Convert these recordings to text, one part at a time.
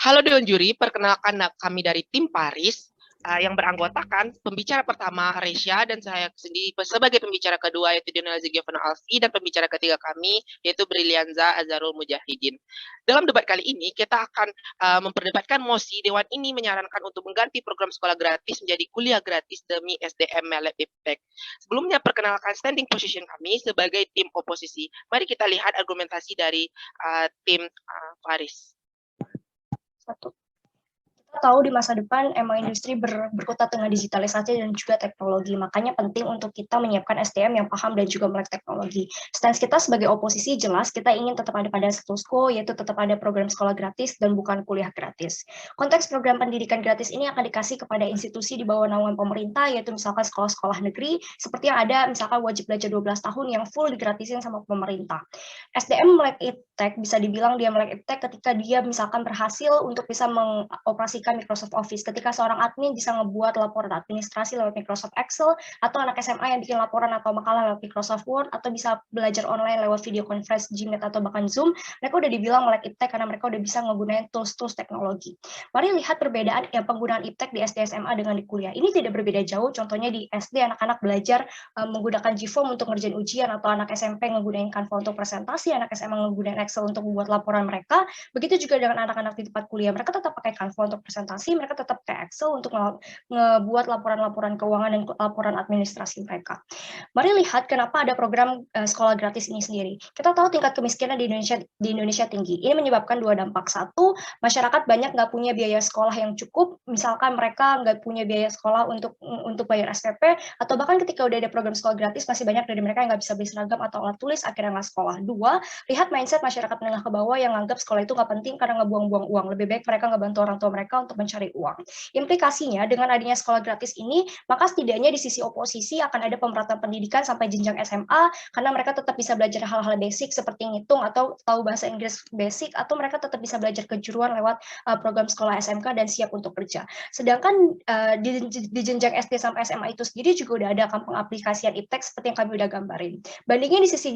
Halo Dewan Juri, perkenalkan kami dari tim Paris yang beranggotakan pembicara pertama Resya dan saya sendiri sebagai pembicara kedua yaitu Dionel Giovanna Alfi dan pembicara ketiga kami yaitu Brilianza Azharul Mujahidin. Dalam debat kali ini kita akan memperdebatkan mosi Dewan ini menyarankan untuk mengganti program sekolah gratis menjadi kuliah gratis demi SDM Melek Iptek. Sebelumnya perkenalkan standing position kami sebagai tim oposisi. Mari kita lihat argumentasi dari tim Paris. Satu. Kita tahu di masa depan emang industri berkutat dengan digitalisasi dan juga teknologi, makanya penting untuk kita menyiapkan SDM yang paham dan juga melek teknologi. Stance kita sebagai oposisi jelas kita ingin tetap ada pada status quo, yaitu tetap ada program sekolah gratis dan bukan kuliah gratis. Konteks program pendidikan gratis ini akan dikasih kepada institusi di bawah naungan pemerintah, yaitu misalkan sekolah-sekolah negeri, seperti yang ada misalkan wajib belajar 12 tahun yang full digratisin sama pemerintah. SDM melek iptek bisa dibilang dia melek iptek ketika dia misalkan berhasil untuk bisa mengoperasikan Microsoft Office, ketika seorang admin bisa ngebuat laporan administrasi lewat Microsoft Excel, atau anak SMA yang bikin laporan atau makalah lewat Microsoft Word, atau bisa belajar online lewat video conference, Gmeet, atau bahkan Zoom, mereka udah dibilang melek iptek karena mereka udah bisa menggunakan tools-tools teknologi. Mari lihat perbedaan penggunaan iptek di SD SMA dengan di kuliah. Ini tidak berbeda jauh, contohnya di SD anak-anak belajar menggunakan Gform untuk ngerjain ujian, atau anak SMP menggunakan Canva untuk presentasi, anak SMA menggunakan Excel untuk membuat laporan mereka. Begitu juga dengan anak-anak di tempat kuliah, mereka tetap pakai Canva untuk presentasi, mereka tetap pakai Excel untuk ngebuat laporan-laporan keuangan dan laporan administrasi mereka. Mari lihat kenapa ada program sekolah gratis ini sendiri. Kita tahu tingkat kemiskinan di Indonesia tinggi. Ini menyebabkan dua dampak. Satu, masyarakat banyak nggak punya biaya sekolah yang cukup. Misalkan mereka nggak punya biaya sekolah untuk bayar SPP, atau bahkan ketika udah ada program sekolah gratis, masih banyak dari mereka yang nggak bisa beli seragam atau alat tulis, akhirnya nggak sekolah. Dua, lihat mindset masyarakat menengah ke bawah yang anggap sekolah itu nggak penting karena ngebuang-buang uang. Lebih baik mereka ngebantu orang tua mereka untuk mencari uang. Implikasinya dengan adanya sekolah gratis ini, maka setidaknya di sisi oposisi akan ada pemerataan pendidikan sampai jenjang SMA, karena mereka tetap bisa belajar hal-hal basic seperti ngitung atau tahu bahasa Inggris basic, atau mereka tetap bisa belajar kejuruan lewat program sekolah SMK dan siap untuk kerja. Sedangkan di jenjang SD sampai SMA itu sendiri juga udah ada kampung aplikasian iptek seperti yang kami udah gambarin. Bandingnya di sisi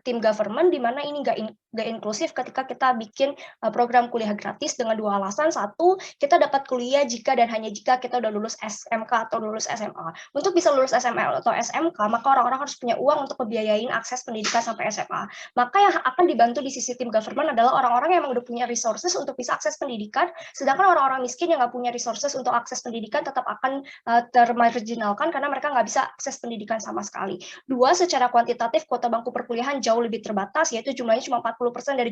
tim government, di mana ini nggak inklusif ketika kita bikin program kuliah gratis dengan dua alasan. Satu, kita dapat kuliah jika dan hanya jika kita udah lulus SMK atau lulus SMA. Untuk bisa lulus SMA atau SMK, maka orang-orang harus punya uang untuk membiayain akses pendidikan sampai SMA. Maka yang akan dibantu di sisi tim government adalah orang-orang yang udah punya resources untuk bisa akses pendidikan, sedangkan orang-orang miskin yang nggak punya resources untuk akses pendidikan tetap akan termarginalkan karena mereka nggak bisa akses pendidikan sama sekali. Dua, secara kuantitatif kuota bangku perkuliahan jauh lebih terbatas, yaitu jumlahnya cuma 40% dari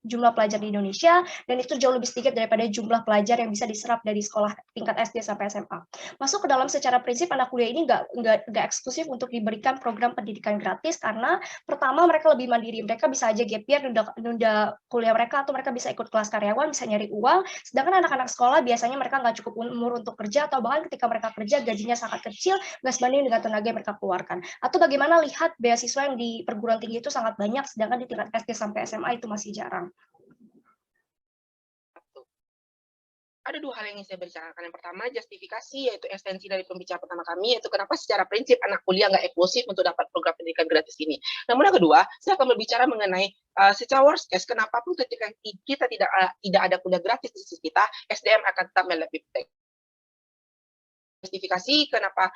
jumlah pelajar di Indonesia, dan itu jauh lebih sedikit daripada jumlah pelajar yang bisa diserap dari sekolah tingkat SD sampai SMA. Masuk ke dalam secara prinsip anak kuliah ini nggak eksklusif untuk diberikan program pendidikan gratis, karena pertama mereka lebih mandiri, mereka bisa aja gap year, nunda kuliah mereka, atau mereka bisa ikut kelas karyawan, bisa nyari uang. Sedangkan anak-anak sekolah biasanya mereka nggak cukup umur untuk kerja, atau bahkan ketika mereka kerja gajinya sangat kecil, nggak sebanding dengan tenaga yang mereka keluarkan. Atau bagaimana lihat beasiswa yang di perguruan tinggi itu sangat banyak, sedangkan di tingkat SD sampai SMA itu masih jarang. Ada dua hal yang ingin saya bicarakan. Yang pertama, justifikasi, yaitu esensi dari pembicara pertama kami, yaitu kenapa secara prinsip anak kuliah nggak eksklusif untuk dapat program pendidikan gratis ini. Namun yang kedua, saya akan berbicara mengenai secara worst case, kenapa pun ketika kita tidak ada kuliah gratis di sisi kita, SDM akan tetap lebih baik. Justifikasi kenapa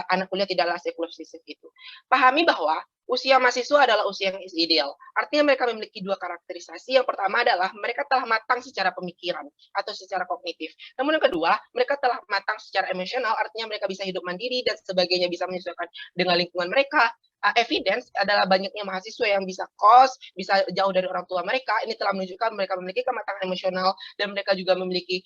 anak kuliah tidaklah eksklusif itu. Pahami bahwa usia mahasiswa adalah usia yang ideal. Artinya mereka memiliki dua karakterisasi. Yang pertama adalah mereka telah matang secara pemikiran atau secara kognitif. Namun yang kedua, mereka telah matang secara emosional, artinya mereka bisa hidup mandiri dan sebagainya, bisa menyesuaikan dengan lingkungan mereka. Evidence adalah banyaknya mahasiswa yang bisa kos, bisa jauh dari orang tua mereka. Ini telah menunjukkan mereka memiliki kematangan emosional dan mereka juga memiliki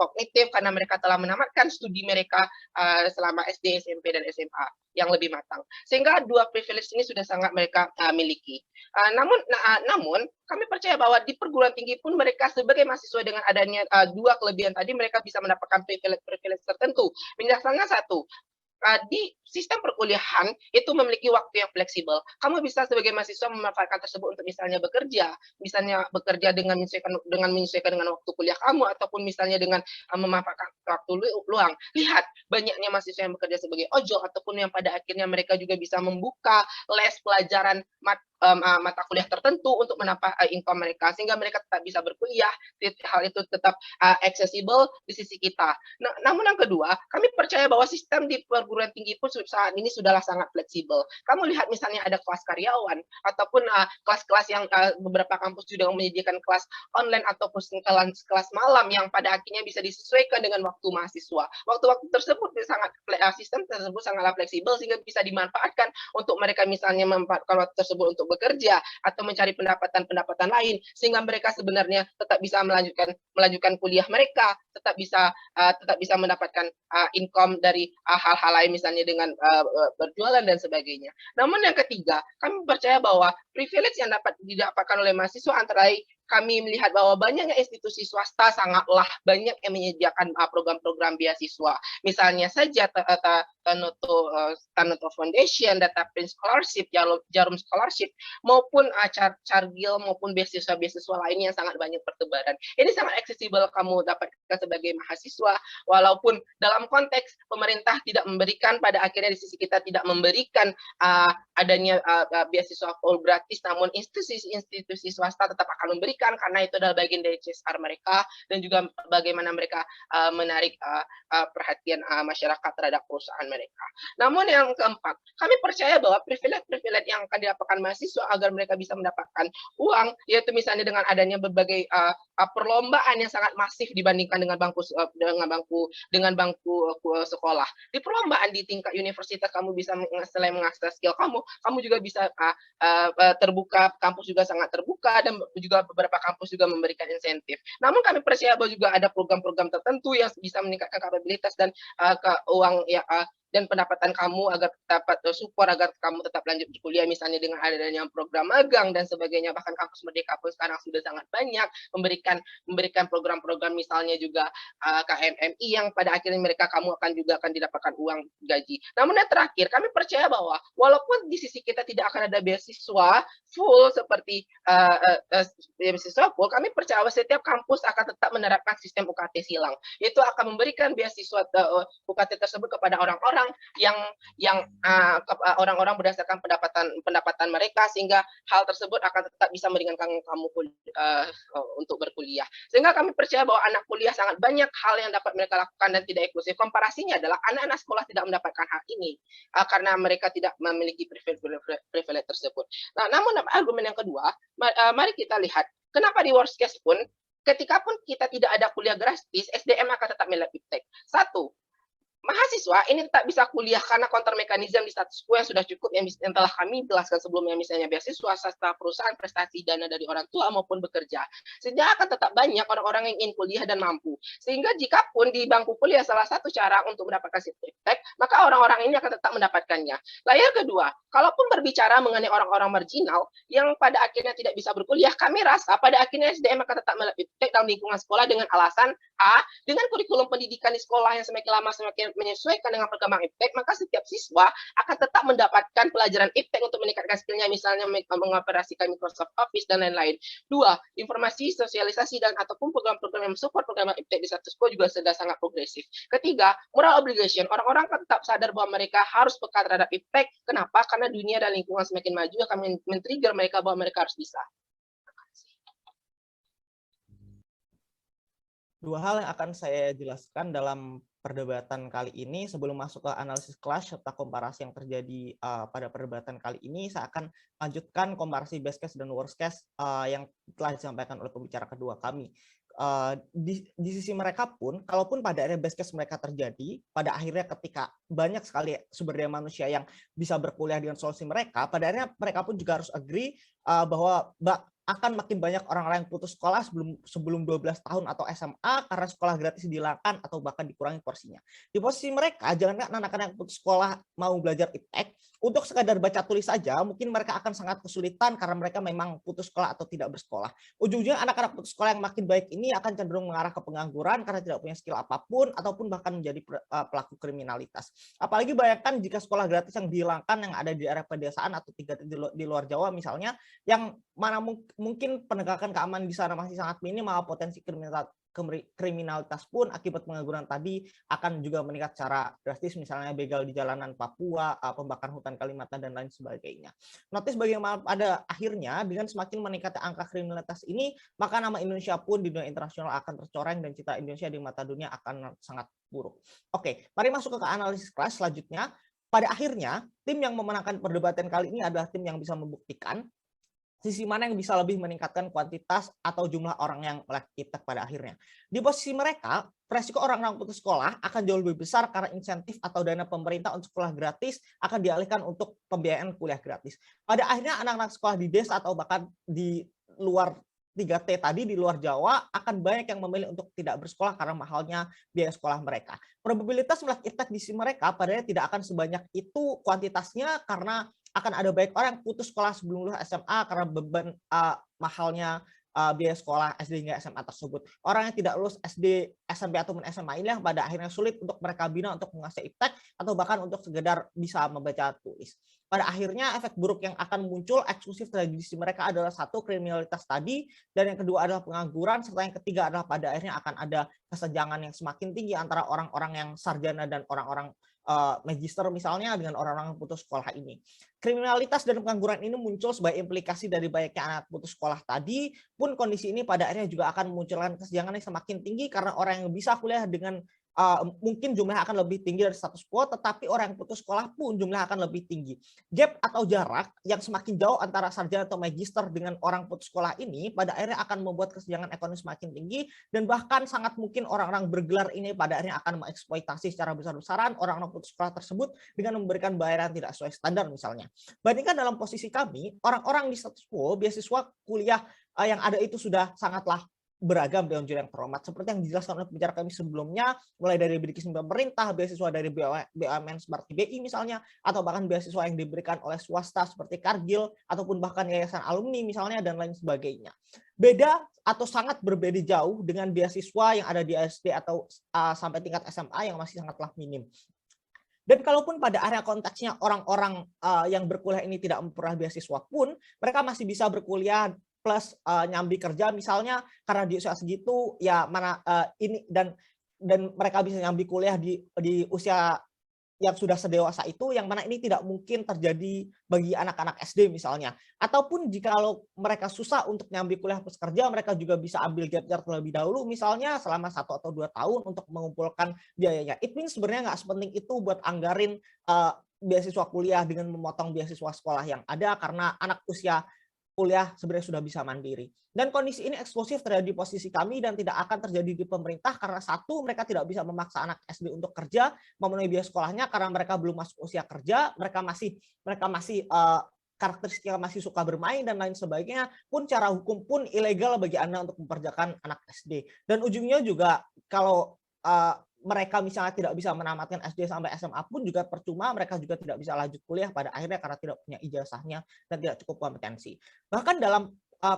kognitif karena mereka telah menamatkan studi mereka selama SD, SMP, dan SMA yang lebih matang. Sehingga dua privilege ini sudah sangat mereka miliki. Namun kami percaya bahwa di perguruan tinggi pun mereka sebagai mahasiswa dengan adanya dua kelebihan tadi, mereka bisa mendapatkan privilege tertentu. Misalnya satu, di sistem perkuliahan itu memiliki waktu yang fleksibel. Kamu bisa sebagai mahasiswa memanfaatkan tersebut untuk misalnya bekerja dengan menyesuaikan dengan waktu kuliah kamu, ataupun misalnya dengan memanfaatkan waktu luang. Lihat, banyaknya mahasiswa yang bekerja sebagai ojol, ataupun yang pada akhirnya mereka juga bisa membuka les pelajaran mata kuliah tertentu untuk menambah income mereka, sehingga mereka tetap bisa berkuliah, hal itu tetap accessible di sisi kita. Namun yang kedua, kami percaya bahwa sistem di perguruan tinggi pun saat ini sudahlah sangat fleksibel. Kamu lihat misalnya ada kelas karyawan ataupun kelas-kelas yang beberapa kampus juga menyediakan kelas online ataupun kelas malam yang pada akhirnya bisa disesuaikan dengan waktu mahasiswa. Waktu-waktu tersebut sistem tersebut sangatlah fleksibel sehingga bisa dimanfaatkan untuk mereka misalnya memanfaatkan waktu tersebut untuk bekerja atau mencari pendapatan-pendapatan lain sehingga mereka sebenarnya tetap bisa melanjutkan kuliah mereka, tetap bisa mendapatkan income dari hal-hal lain misalnya dengan berjualan dan sebagainya. Namun yang ketiga, kami percaya bahwa privilege yang dapat didapatkan oleh mahasiswa antara lain kami melihat bahwa banyaknya institusi swasta sangatlah banyak yang menyediakan program-program beasiswa. Misalnya saja Tanoto Foundation, Data Prince Scholarship, Jarum Scholarship, maupun Cargill maupun beasiswa-beasiswa lainnya yang sangat banyak bertebaran. Ini sangat aksesibel kamu dapatkan sebagai mahasiswa, walaupun dalam konteks pemerintah tidak memberikan, pada akhirnya di sisi kita tidak memberikan adanya beasiswa full gratis, namun institusi swasta tetap akan memberikan karena itu adalah bagian dari CSR mereka dan juga bagaimana mereka menarik perhatian masyarakat terhadap perusahaan mereka. Namun yang keempat, kami percaya bahwa privilege yang akan didapatkan mahasiswa agar mereka bisa mendapatkan uang, yaitu misalnya dengan adanya berbagai perlombaan yang sangat masif dibandingkan dengan bangku sekolah. Di perlombaan di tingkat universitas kamu bisa selain mengakses skill kamu juga bisa terbuka, kampus juga sangat terbuka dan juga beberapa kampus juga memberikan insentif. Namun kami percaya bahwa juga ada program-program tertentu yang bisa meningkatkan kapabilitas dan keuangan dan pendapatan kamu agar dapat support agar kamu tetap lanjut berkuliah misalnya dengan adanya program magang dan sebagainya. Bahkan kampus Merdeka pun sekarang sudah sangat banyak memberikan program-program misalnya juga KMMI yang pada akhirnya kamu akan didapatkan uang gaji. Namun yang terakhir, kami percaya bahwa walaupun di sisi kita tidak akan ada beasiswa full seperti beasiswa full, kami percaya bahwa setiap kampus akan tetap menerapkan sistem UKT silang. Itu akan memberikan beasiswa UKT tersebut kepada orang-orang yang orang-orang berdasarkan pendapatan mereka sehingga hal tersebut akan tetap bisa meringankan kamu untuk berkuliah. Sehingga kami percaya bahwa anak kuliah sangat banyak hal yang dapat mereka lakukan dan tidak eksklusif. Komparasinya adalah anak-anak sekolah tidak mendapatkan hal ini karena mereka tidak memiliki privilege tersebut. Nah, namun argumen yang kedua, mari kita lihat kenapa di worst case pun ketika pun kita tidak ada kuliah gratis, SDM akan tetap melalui iptek. Satu, mahasiswa ini tak bisa kuliah karena counter mekanisme di status quo yang sudah cukup yang telah kami jelaskan sebelumnya, misalnya beasiswa, swasta, perusahaan, prestasi, dana dari orang tua maupun bekerja. Sehingga akan tetap banyak orang-orang yang ingin kuliah dan mampu. Sehingga jika pun di bangku kuliah salah satu cara untuk mendapatkan sertifikat, maka orang-orang ini akan tetap mendapatkannya. Layer kedua, kalaupun berbicara mengenai orang-orang marginal yang pada akhirnya tidak bisa berkuliah, kami rasa pada akhirnya SDM akan tetap melalui dalam lingkungan sekolah dengan alasan dengan kurikulum pendidikan di sekolah yang semakin lama semakin menyesuaikan dengan perkembangan iptek, maka setiap siswa akan tetap mendapatkan pelajaran iptek untuk meningkatkan skillnya, misalnya mengoperasikan Microsoft Office dan lain-lain. Dua, informasi, sosialisasi dan ataupun program-program yang mensupport program iptek di status quo juga sudah sangat progresif. Ketiga, moral obligation. Orang-orang akan tetap sadar bahwa mereka harus peka terhadap iptek. Kenapa? Karena dunia dan lingkungan semakin maju akan men-trigger mereka bahwa mereka harus bisa. Dua hal yang akan saya jelaskan dalam perdebatan kali ini. Sebelum masuk ke analisis kelas serta komparasi yang terjadi pada perdebatan kali ini, saya akan lanjutkan komparasi best case dan worst case yang telah disampaikan oleh pembicara kedua kami. Di sisi mereka pun, kalaupun pada akhirnya best case mereka terjadi, pada akhirnya ketika banyak sekali sumber daya manusia yang bisa berkuliah dengan solusi mereka, pada akhirnya mereka pun juga harus agree bahwa akan makin banyak orang-orang yang putus sekolah sebelum 12 tahun atau SMA karena sekolah gratis dihilangkan atau bahkan dikurangi porsinya. Di posisi mereka, jangan anak-anak yang putus sekolah mau belajar iptek, untuk sekadar baca tulis saja, mungkin mereka akan sangat kesulitan karena mereka memang putus sekolah atau tidak bersekolah. Ujung-ujungnya anak-anak putus sekolah yang makin baik ini akan cenderung mengarah ke pengangguran karena tidak punya skill apapun ataupun bahkan menjadi pelaku kriminalitas. Apalagi bayangkan jika sekolah gratis yang dihilangkan yang ada di area pedesaan atau di luar Jawa misalnya, yang mana mungkin mungkin penegakan keamanan di sana masih sangat minimal, potensi kriminalitas pun akibat pengangguran tadi akan juga meningkat secara drastis, misalnya begal di jalanan Papua, pembakaran hutan Kalimantan, dan lain sebagainya. Notice bagaimana pada akhirnya dengan semakin meningkatnya angka kriminalitas ini, maka nama Indonesia pun di dunia internasional akan tercoreng dan citra Indonesia di mata dunia akan sangat buruk. Oke, mari masuk ke analisis kelas selanjutnya. Pada akhirnya, tim yang memenangkan perdebatan kali ini adalah tim yang bisa membuktikan sisi mana yang bisa lebih meningkatkan kuantitas atau jumlah orang yang melek iptek pada akhirnya. Di posisi mereka, resiko orang-orang putus sekolah akan jauh lebih besar karena insentif atau dana pemerintah untuk sekolah gratis akan dialihkan untuk pembiayaan kuliah gratis. Pada akhirnya anak-anak sekolah di desa atau bahkan di luar 3T tadi, di luar Jawa, akan banyak yang memilih untuk tidak bersekolah karena mahalnya biaya sekolah mereka. Probabilitas melek iptek di sisi mereka padahal tidak akan sebanyak itu kuantitasnya karena akan ada banyak orang yang putus sekolah sebelum lulus SMA karena beban mahalnya biaya sekolah SD hingga SMA tersebut. Orang yang tidak lulus SD, SMP ataupun SMA ini yang pada akhirnya sulit untuk mereka bina untuk menguasai iptek atau bahkan untuk sekedar bisa membaca tulis. Pada akhirnya efek buruk yang akan muncul eksklusif dari sisi mereka adalah satu, kriminalitas tadi, dan yang kedua adalah pengangguran, serta yang ketiga adalah pada akhirnya akan ada kesenjangan yang semakin tinggi antara orang-orang yang sarjana dan orang-orang magister misalnya dengan orang-orang yang putus sekolah ini. Kriminalitas dan pengangguran ini muncul sebagai implikasi dari banyaknya anak putus sekolah tadi, pun kondisi ini pada akhirnya juga akan memunculkan kesenjangan yang semakin tinggi karena orang yang bisa kuliah dengan mungkin jumlah akan lebih tinggi dari status quo, tetapi orang yang putus sekolah pun jumlah akan lebih tinggi. Gap atau jarak yang semakin jauh antara sarjana atau magister dengan orang putus sekolah ini pada akhirnya akan membuat kesenjangan ekonomi semakin tinggi, dan bahkan sangat mungkin orang-orang bergelar ini pada akhirnya akan mengeksploitasi secara besar-besaran orang-orang putus sekolah tersebut dengan memberikan bayaran tidak sesuai standar misalnya. Bandingkan dalam posisi kami, orang-orang di status quo, beasiswa kuliah yang ada itu sudah sangatlah beragam dengan yang terhormat, seperti yang dijelaskan oleh pembicara kami sebelumnya, mulai dari bidikan pemerintah, beasiswa dari BUMN seperti BI misalnya, atau bahkan beasiswa yang diberikan oleh swasta seperti Kargil, ataupun bahkan yayasan alumni misalnya, dan lain sebagainya. Beda atau sangat berbeda jauh dengan beasiswa yang ada di SD atau sampai tingkat SMA yang masih sangatlah minim. Dan kalaupun pada area konteksnya orang-orang yang berkuliah ini tidak memperoleh beasiswa pun, mereka masih bisa berkuliah plus nyambi kerja misalnya, karena di usia segitu ya mana ini dan mereka bisa nyambi kuliah di usia yang sudah sedewasa itu, yang mana ini tidak mungkin terjadi bagi anak-anak SD misalnya. Ataupun jika mereka susah untuk nyambi kuliah plus kerja, mereka juga bisa ambil gap year terlebih dahulu misalnya selama 1 atau 2 tahun untuk mengumpulkan biayanya. It means sebenarnya nggak sepenting itu buat anggarin beasiswa kuliah dengan memotong beasiswa sekolah yang ada, karena anak usia kuliah sebenarnya sudah bisa mandiri. Dan kondisi ini eksklusif terjadi di posisi kami dan tidak akan terjadi di pemerintah karena satu, mereka tidak bisa memaksa anak SD untuk kerja memenuhi biaya sekolahnya karena mereka belum masuk usia kerja, mereka masih karakteristiknya masih suka bermain dan lain sebagainya, pun cara hukum pun ilegal bagi Anda untuk memperjakan anak SD. Dan ujungnya juga kalau mereka misalnya tidak bisa menamatkan SD sampai SMA pun juga percuma, mereka juga tidak bisa lanjut kuliah pada akhirnya karena tidak punya ijazahnya dan tidak cukup kompetensi. Bahkan dalam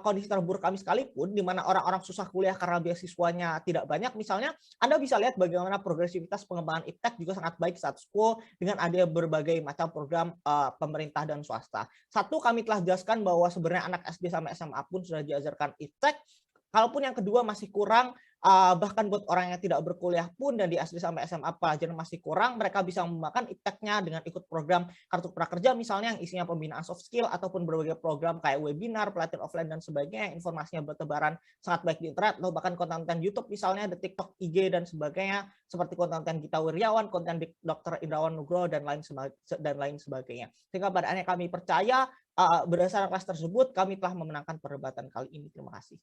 kondisi terburuk kami sekalipun, di mana orang-orang susah kuliah karena beasiswanya tidak banyak, misalnya Anda bisa lihat bagaimana progresivitas pengembangan iptek juga sangat baik status quo dengan ada berbagai macam program pemerintah dan swasta. Satu, kami telah jelaskan bahwa sebenarnya anak SD sampai SMA pun sudah diajarkan iptek. Kalaupun yang kedua masih kurang, bahkan buat orang yang tidak berkuliah pun dan di SD sampai SMA pelajaran masih kurang, mereka bisa mengembangkan ipteknya dengan ikut program Kartu Prakerja misalnya yang isinya pembinaan soft skill ataupun berbagai program kayak webinar, pelatihan offline dan sebagainya, informasinya bertebaran sangat baik di internet, atau bahkan konten YouTube misalnya di TikTok, IG dan sebagainya, seperti konten Gita Wirjawan, konten Dr. Indrawan Nugroho dan lain sebagainya. Sehingga pada akhirnya kami percaya berdasarkan kelas tersebut kami telah memenangkan perdebatan kali ini. Terima kasih.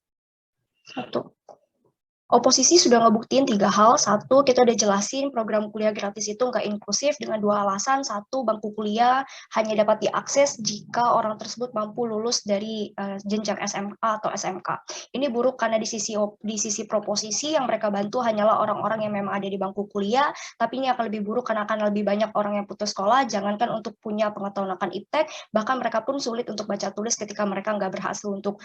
1. Oposisi sudah ngebuktiin 3 hal. 1, kita udah jelasin program kuliah gratis itu nggak inklusif dengan 2 alasan. 1, bangku kuliah hanya dapat diakses jika orang tersebut mampu lulus dari jenjang SMA atau SMK. Ini buruk karena di sisi proposisi yang mereka bantu hanyalah orang-orang yang memang ada di bangku kuliah, tapi ini akan lebih buruk karena akan lebih banyak orang yang putus sekolah, jangankan untuk punya pengetahuan akan iptek, bahkan mereka pun sulit untuk baca tulis ketika mereka nggak berhasil untuk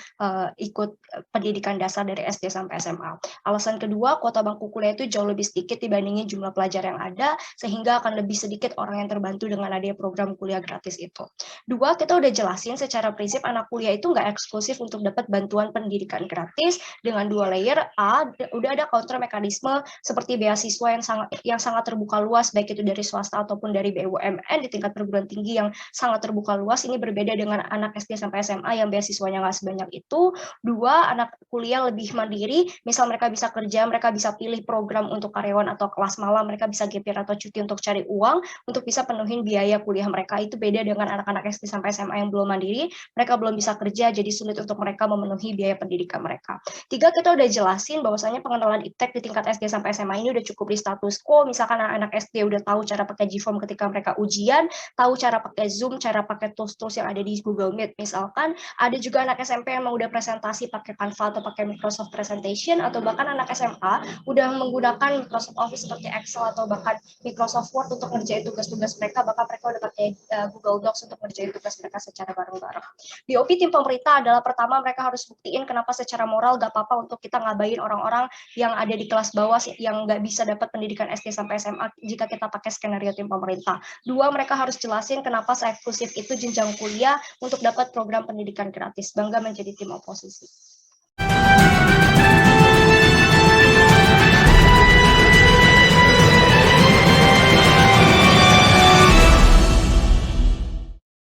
ikut pendidikan dasar dari SD sampai SMA. alasan kedua, kuota bangku kuliah itu jauh lebih sedikit dibandingin jumlah pelajar yang ada, sehingga akan lebih sedikit orang yang terbantu dengan adanya program kuliah gratis itu. Dua, kita udah jelasin secara prinsip anak kuliah itu nggak eksklusif untuk dapat bantuan pendidikan gratis dengan 2 layer. A, udah ada counter mekanisme seperti beasiswa yang sangat terbuka luas, baik itu dari swasta ataupun dari BUMN di tingkat perguruan tinggi yang sangat terbuka luas. Ini berbeda dengan anak SD sampai SMA yang beasiswanya nggak sebanyak itu. Dua, anak kuliah lebih mandiri, misal mereka bisa kerja, mereka bisa pilih program untuk karyawan atau kelas malam, mereka bisa gap year atau cuti untuk cari uang, untuk bisa penuhin biaya kuliah mereka. Itu beda dengan anak-anak SD sampai SMA yang belum mandiri, mereka belum bisa kerja, jadi sulit untuk mereka memenuhi biaya pendidikan mereka. Tiga, kita udah jelasin bahwasanya pengenalan iptek di tingkat SD sampai SMA ini udah cukup di status quo, misalkan anak-anak SD udah tahu cara pakai Gform ketika mereka ujian, tahu cara pakai Zoom, cara pakai tools-tools yang ada di Google Meet, misalkan. Ada juga anak SMP yang mau udah presentasi pakai Canva atau pakai Microsoft Presentation, atau bahkan anak SMA udah menggunakan Microsoft Office seperti Excel atau bahkan Microsoft Word untuk ngerjain tugas-tugas mereka, bahkan mereka udah pakai Google Docs untuk ngerjain tugas mereka secara bareng-bareng. BOP tim pemerintah adalah pertama mereka harus buktiin kenapa secara moral gak apa-apa untuk kita ngabain orang-orang yang ada di kelas bawah yang nggak bisa dapat pendidikan SD sampai SMA jika kita pakai skenario tim pemerintah. Dua, mereka harus jelasin kenapa se-eksklusif itu jenjang kuliah untuk dapat program pendidikan gratis. Bangga menjadi tim oposisi.